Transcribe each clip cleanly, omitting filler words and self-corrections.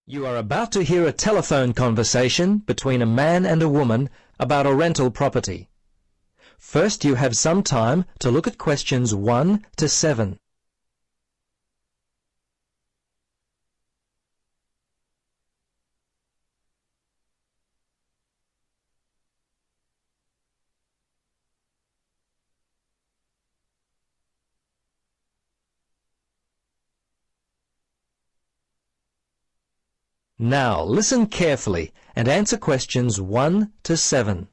You are about to hear a telephone conversation between a man and a woman about a rental property. First, you have some time to look at questions 1 to 7. Now, listen carefully and answer questions 1 to 7.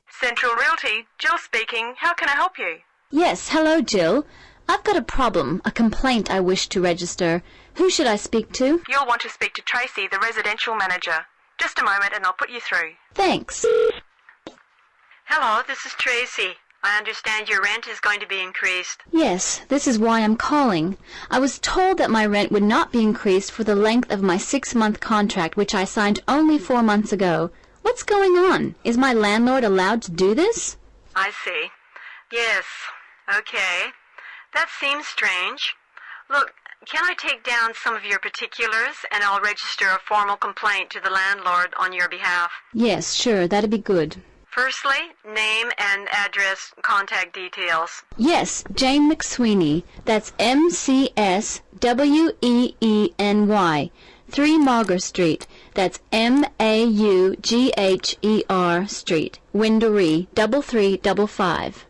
Central Realty, Jill speaking. How can I help you? Yes, hello, Jill. I've got a problem, a complaint I wish to register. Who should I speak to? You'll want to speak to Tracy, the residential manager. Just a moment and I'll put you through. Thanks. Hello, this is Tracy. I understand your rent is going to be increased. Yes, this is why I'm calling. I was told that my rent would not be increased for the length of my 6-month contract, which I signed only 4 months ago. What's going on? Is my landlord allowed to do this? I see. Yes. Okay. That seems strange. Look, can I take down some of your particulars and I'll register a formal complaint to the landlord on your behalf? Yes, sure, that'd be good. Firstly, name and address, contact details. Yes, Jane McSweeney. That's McSweeny. 3 Mauger Street. That's Maugher Street. Windory, 3355.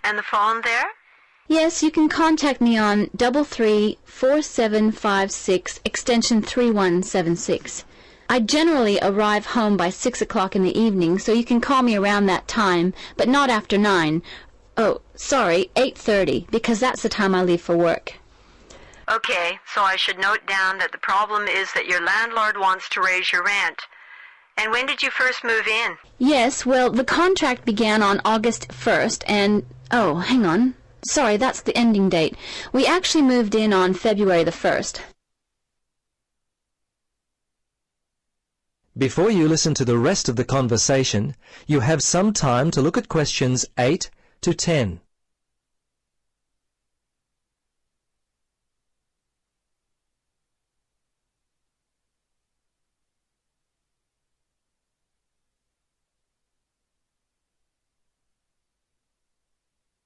And the phone there? Yes, you can contact me on 334756 extension 3176. I generally arrive home by 6 o'clock in the evening, so you can call me around that time, but not after 9. Oh, sorry, 8:30, because that's the time I leave for work. Okay, so I should note down that the problem is that your landlord wants to raise your rent. And when did you first move in? Yes, well, the contract began on August 1st, and... oh, hang on. Sorry, that's the ending date. We actually moved in on February the 1st. Before you listen to the rest of the conversation, you have some time to look at questions 8 to 10.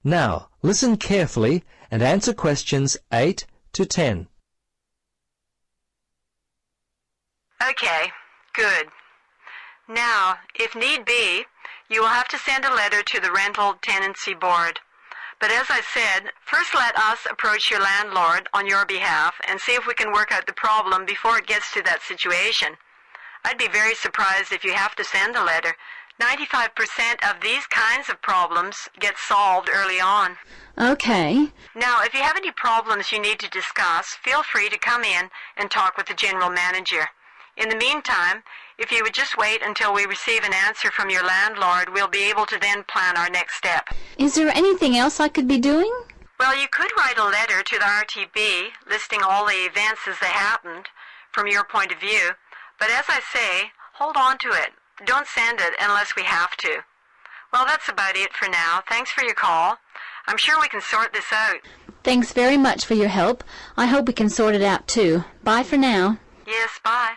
Now, listen carefully and answer questions 8 to 10. Okay, good. Now, if need be, you will have to send a letter to the Rental Tenancy Board. But as I said, first let us approach your landlord on your behalf and see if we can work out the problem before it gets to that situation. I'd be very surprised if you have to send a letter. 95% of these kinds of problems get solved early on. Okay. Now, if you have any problems you need to discuss, feel free to come in and talk with the general manager. In the meantime, if you would just wait until we receive an answer from your landlord, we'll be able to then plan our next step. Is there anything else I could be doing? Well, you could write a letter to the RTB listing all the events as they happened from your point of view. But as I say, hold on to it. Don't send it unless we have to. Well, that's about it for now. Thanks for your call. I'm sure we can sort this out. Thanks very much for your help. I hope we can sort it out too. Bye for now. Yes, bye.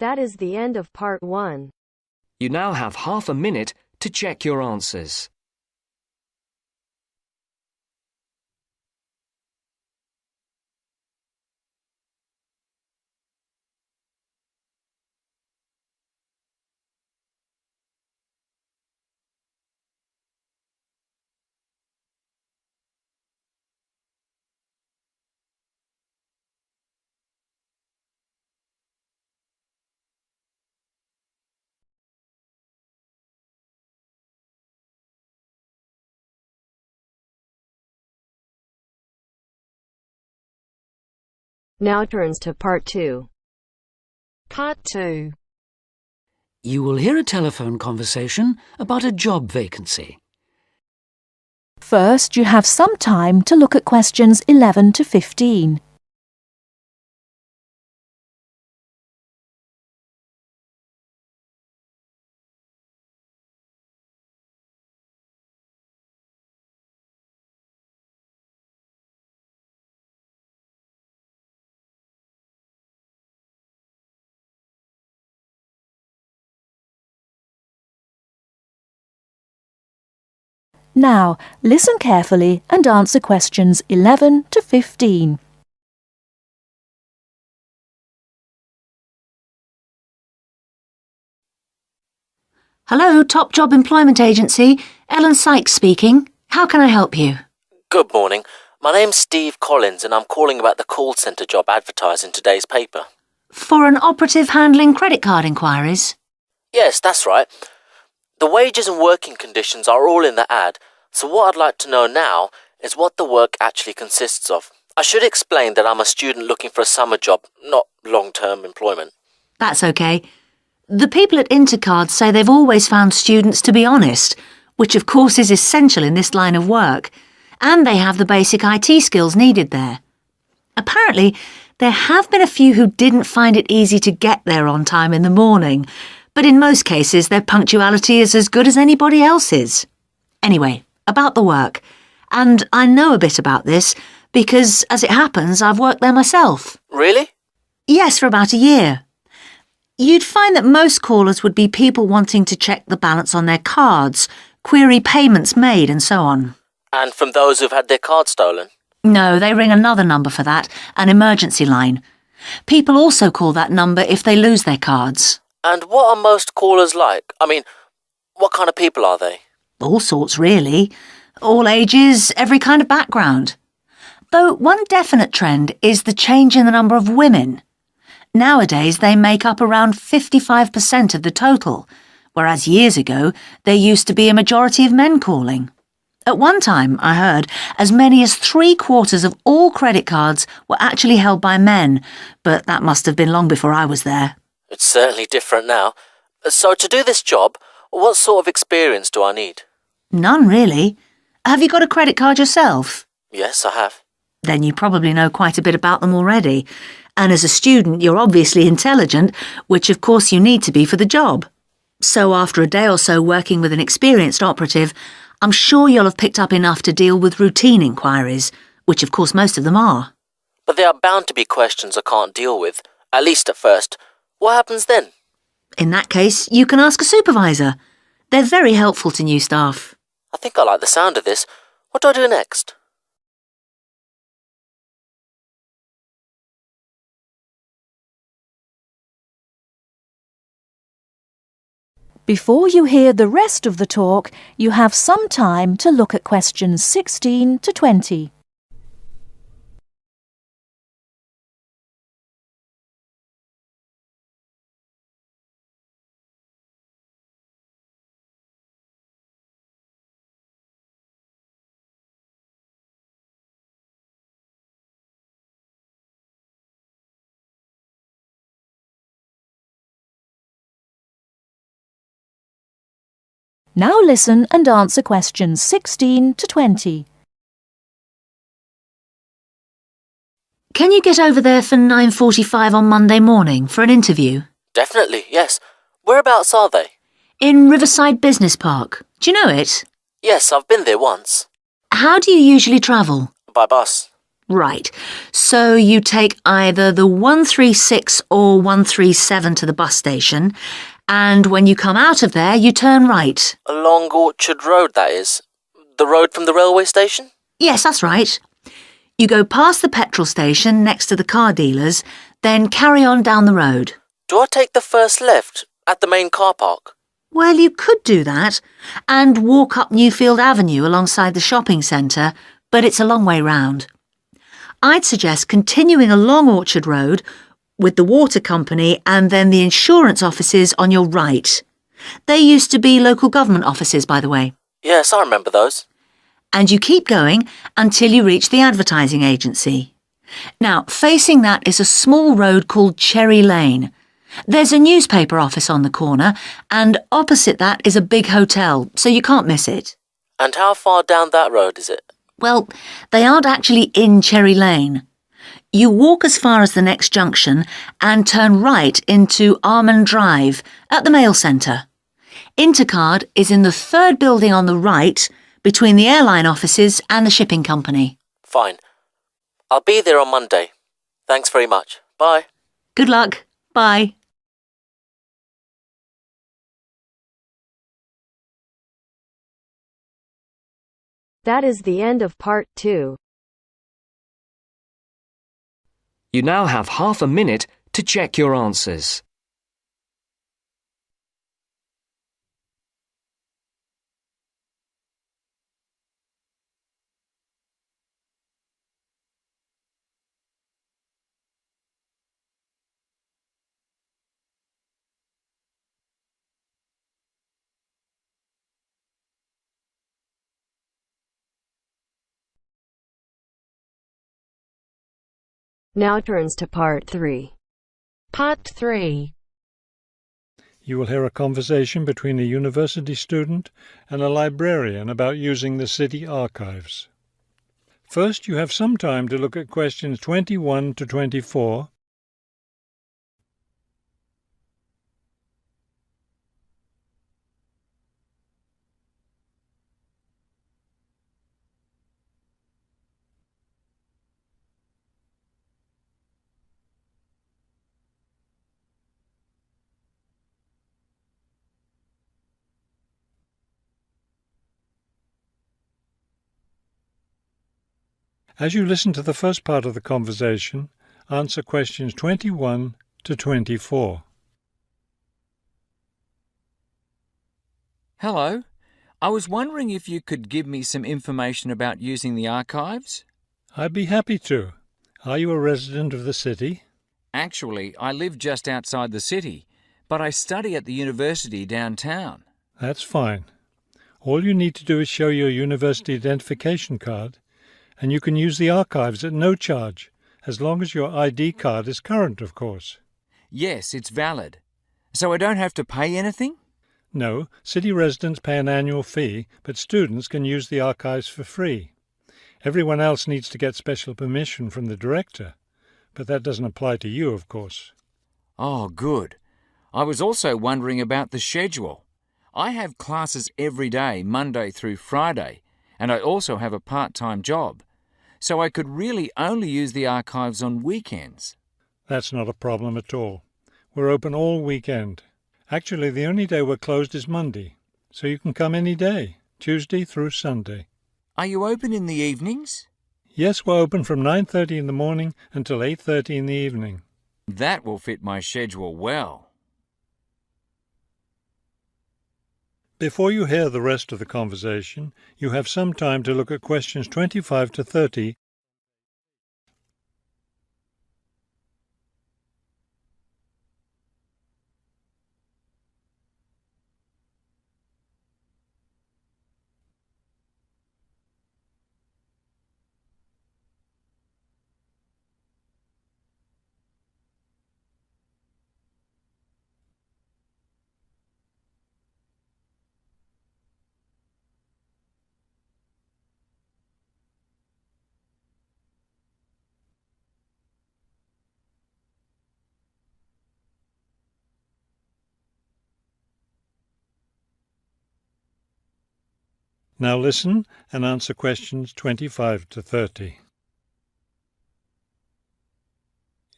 That is the end of part 1. You now have half a minute to check your answers. Now turns to part 2. Part 2. You will hear a telephone conversation about a job vacancy. First, you have some time to look at questions 11 to 15. Now, listen carefully and answer questions 11 to 15. Hello, Top Job Employment Agency. Ellen Sykes speaking. How can I help you? Good morning. My name's Steve Collins and I'm calling about the call centre job advertised in today's paper. For an operative handling credit card inquiries? Yes, that's right. The wages and working conditions are all in the ad, so what I'd like to know now is what the work actually consists of. I should explain that I'm a student looking for a summer job, not long-term employment. That's okay. The people at Intercard say they've always found students to be honest, which of course is essential in this line of work, and they have the basic IT skills needed there. Apparently, there have been a few who didn't find it easy to get there on time in the morning, but in most cases their punctuality is as good as anybody else's. Anyway, about the work. And I know a bit about this because, as it happens, I've worked there myself. Really? Yes, for about a year. You'd find that most callers would be people wanting to check the balance on their cards, query payments made and so on. And from those who've had their card stolen? No, they ring another number for that, an emergency line. People also call that number if they lose their cards. And what are most callers like? I mean, what kind of people are they? All sorts, really. All ages, every kind of background. Though one definite trend is the change in the number of women. Nowadays, they make up around 55% of the total, whereas years ago, there used to be a majority of men calling. At one time, I heard, as many as 3/4 of all credit cards were actually held by men, but that must have been long before I was there. It's certainly different now. So to do this job, what sort of experience do I need? None, really. Have you got a credit card yourself? Yes, I have. Then you probably know quite a bit about them already. And as a student, you're obviously intelligent, which of course you need to be for the job. So after a day or so working with an experienced operative, I'm sure you'll have picked up enough to deal with routine inquiries, which of course most of them are. But there are bound to be questions I can't deal with, at least at first. What happens then? In that case, you can ask a supervisor. They're very helpful to new staff. I think I like the sound of this. What do I do next? Before you hear the rest of the talk, you have some time to look at questions 16 to 20. Now listen and answer questions 16 to 20. Can you get over there for 9:45 on Monday morning for an interview? Definitely, yes. Whereabouts are they? In Riverside Business Park. Do you know it? Yes, I've been there once. How do you usually travel? By bus. Right. So you take either the 136 or 137 to the bus station, and when you come out of there, you turn right. Along Orchard Road, that is. The road from the railway station? Yes, that's right. You go past the petrol station next to the car dealers, then carry on down the road. Do I take the first left at the main car park? Well, you could do that, and walk up Newfield Avenue alongside the shopping centre, but it's a long way round. I'd suggest continuing along Orchard Road, with the water company and then the insurance offices on your right. They used to be local government offices, by the way. Yes, I remember those. And you keep going until you reach the advertising agency. Now, facing that is a small road called Cherry Lane. There's a newspaper office on the corner, and opposite that is a big hotel, so you can't miss it. And how far down that road is it? Well, they aren't actually in Cherry Lane. You walk as far as the next junction and turn right into Almond Drive at the mail centre. Intercard is in the third building on the right, between the airline offices and the shipping company. Fine. I'll be there on Monday. Thanks very much. Bye. Good luck. Bye. That is the end of part 2. You now have half a minute to check your answers. Now turns to part 3. Part 3. You will hear a conversation between a university student and a librarian about using the city archives. First, you have some time to look at questions 21 to 24. As you listen to the first part of the conversation, answer questions 21 to 24. Hello. I was wondering if you could give me some information about using the archives? I'd be happy to. Are you a resident of the city? Actually, I live just outside the city, but I study at the university downtown. That's fine. All you need to do is show your university identification card, and you can use the archives at no charge, as long as your ID card is current, of course. Yes, it's valid. So I don't have to pay anything? No, city residents pay an annual fee, but students can use the archives for free. Everyone else needs to get special permission from the director, but that doesn't apply to you, of course. Oh, good. I was also wondering about the schedule. I have classes every day, Monday through Friday, and I also have a part-time job. So I could really only use the archives on weekends. That's not a problem at all. We're open all weekend. Actually, the only day we're closed is Monday, so you can come any day, Tuesday through Sunday. Are you open in the evenings? Yes, we're open from 9:30 in the morning until 8:30 in the evening. That will fit my schedule well. Before you hear the rest of the conversation, you have some time to look at questions 25 to 30. Now listen and answer questions 25 to 30.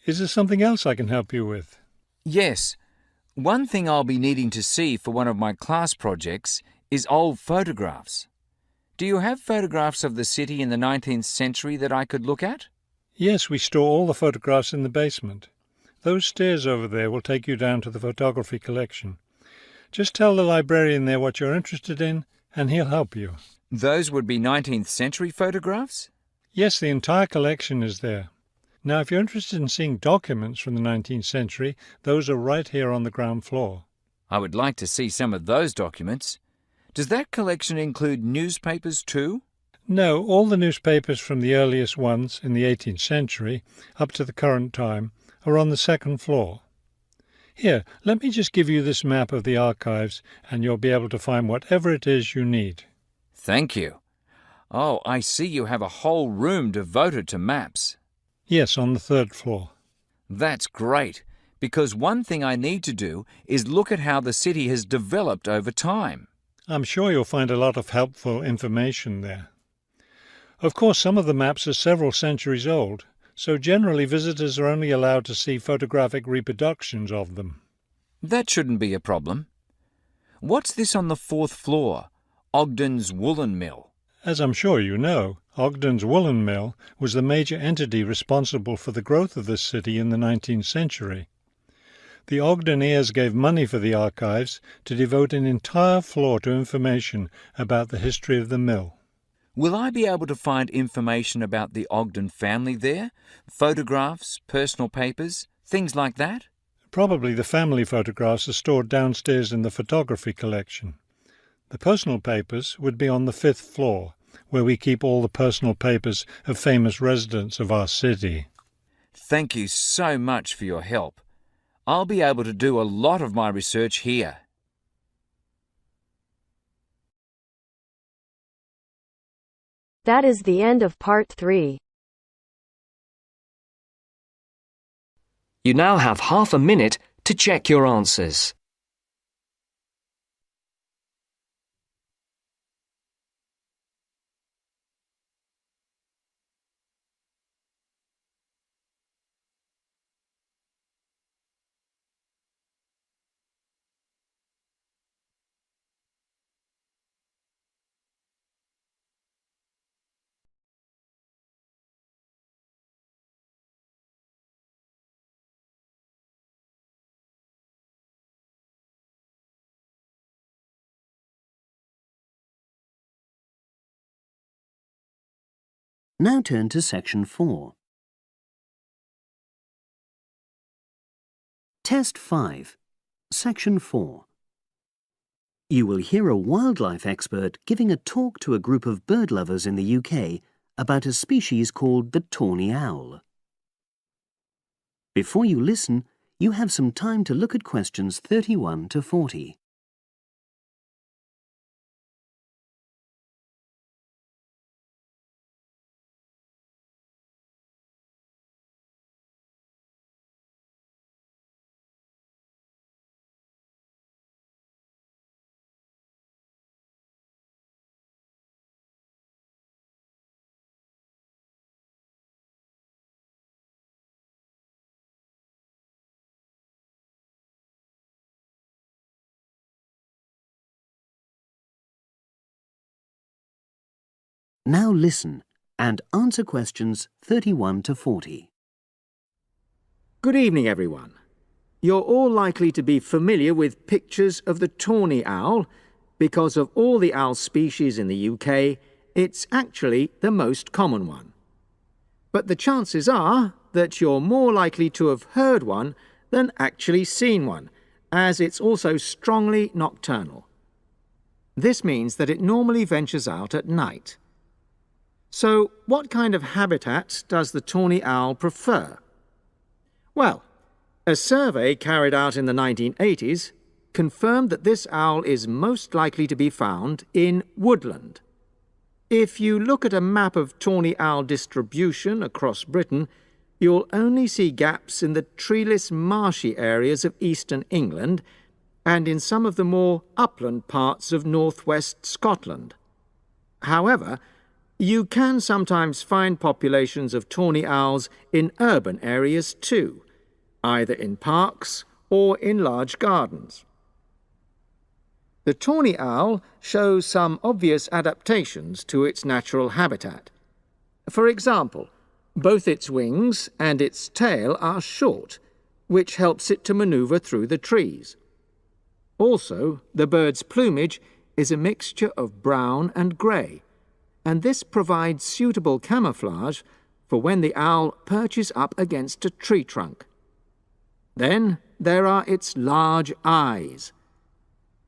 Is there something else I can help you with? Yes. One thing I'll be needing to see for one of my class projects is old photographs. Do you have photographs of the city in the 19th century that I could look at? Yes, we store all the photographs in the basement. Those stairs over there will take you down to the photography collection. Just tell the librarian there what you're interested in, and he'll help you. Those would be 19th century photographs? Yes, the entire collection is there. Now, if you're interested in seeing documents from the 19th century, those are right here on the ground floor. I would like to see some of those documents. Does that collection include newspapers too? No, all the newspapers from the earliest ones in the 18th century up to the current time are on the second floor. Here, let me just give you this map of the archives, and you'll be able to find whatever it is you need. Thank you. Oh, I see you have a whole room devoted to maps. Yes, on the third floor. That's great, because one thing I need to do is look at how the city has developed over time. I'm sure you'll find a lot of helpful information there. Of course, some of the maps are several centuries old, so generally visitors are only allowed to see photographic reproductions of them. That shouldn't be a problem. What's this on the fourth floor? Ogden's Woolen Mill. As I'm sure you know, Ogden's woolen mill was the major entity responsible for the growth of this city in the 19th century. The Ogden heirs gave money for the archives to devote an entire floor to information about the history of the mill. Will I be able to find information about the Ogden family there? Photographs, personal papers, things like that? Probably the family photographs are stored downstairs in the photography collection. The personal papers would be on the 5th floor, where we keep all the personal papers of famous residents of our city. Thank you so much for your help. I'll be able to do a lot of my research here. That is the end of part 3. You now have half a minute to check your answers. Now turn to Section 4. Test 5, Section 4. You will hear a wildlife expert giving a talk to a group of bird lovers in the UK about a species called the tawny owl. Before you listen, you have some time to look at questions 31 to 40. Now listen and answer questions 31 to 40. Good evening, everyone. You're all likely to be familiar with pictures of the tawny owl. Because of all the owl species in the UK, it's actually the most common one. But the chances are that you're more likely to have heard one than actually seen one, as it's also strongly nocturnal. This means that it normally ventures out at night. So, what kind of habitat does the tawny owl prefer? Well, a survey carried out in the 1980s confirmed that this owl is most likely to be found in woodland. If you look at a map of tawny owl distribution across Britain, you'll only see gaps in the treeless marshy areas of eastern England and in some of the more upland parts of northwest Scotland. However, you can sometimes find populations of tawny owls in urban areas too, either in parks or in large gardens. The tawny owl shows some obvious adaptations to its natural habitat. For example, both its wings and its tail are short, which helps it to maneuver through the trees. Also, the bird's plumage is a mixture of brown and grey, and this provides suitable camouflage for when the owl perches up against a tree trunk. Then there are its large eyes.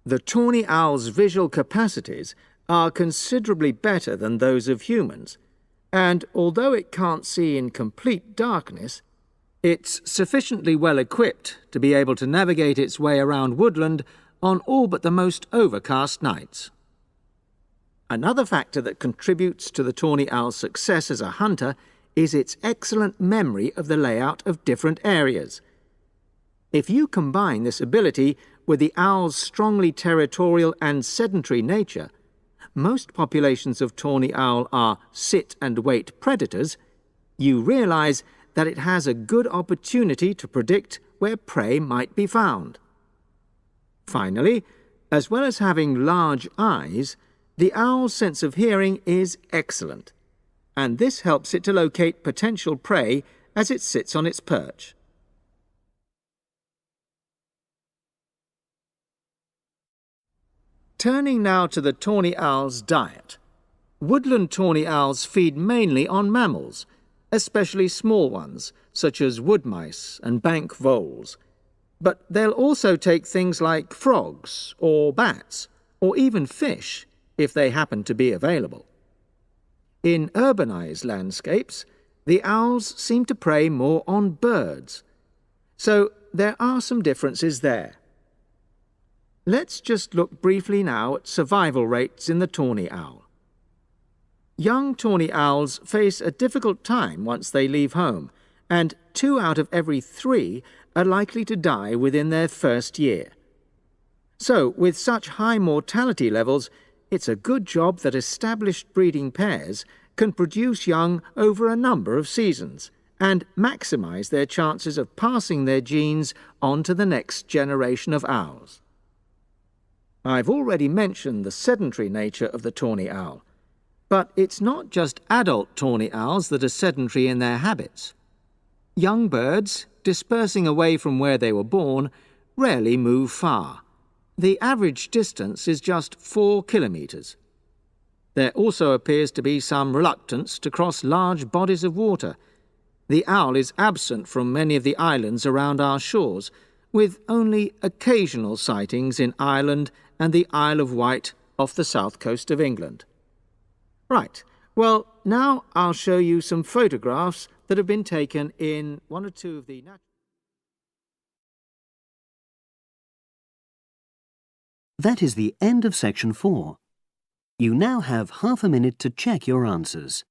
The tawny owl's visual capacities are considerably better than those of humans, and although it can't see in complete darkness, it's sufficiently well equipped to be able to navigate its way around woodland on all but the most overcast nights. Another factor that contributes to the tawny owl's success as a hunter is its excellent memory of the layout of different areas. If you combine this ability with the owl's strongly territorial and sedentary nature, most populations of tawny owl are sit-and-wait predators, you realize that it has a good opportunity to predict where prey might be found. Finally, as well as having large eyes, The owl's sense of hearing is excellent, and this helps it to locate potential prey as it sits on its perch. Turning now to the tawny owl's diet. Woodland tawny owls feed mainly on mammals, especially small ones, such as wood mice and bank voles. But they'll also take things like frogs or bats, or even fish, if they happen to be available. In urbanized landscapes, the owls seem to prey more on birds. So there are some differences there. Let's just look briefly now at survival rates in the tawny owl. Young tawny owls face a difficult time once they leave home, and 2 out of every 3 are likely to die within their first year. So, with such high mortality levels, it's a good job that established breeding pairs can produce young over a number of seasons and maximize their chances of passing their genes on to the next generation of owls. I've already mentioned the sedentary nature of the tawny owl, but it's not just adult tawny owls that are sedentary in their habits. Young birds, dispersing away from where they were born, rarely move far. The average distance is just 4 kilometres. There also appears to be some reluctance to cross large bodies of water. The owl is absent from many of the islands around our shores, with only occasional sightings in Ireland and the Isle of Wight off the south coast of England. Right, well, now I'll show you some photographs that have been taken in one or two of the natural... That is the end of section 4. You now have half a minute to check your answers.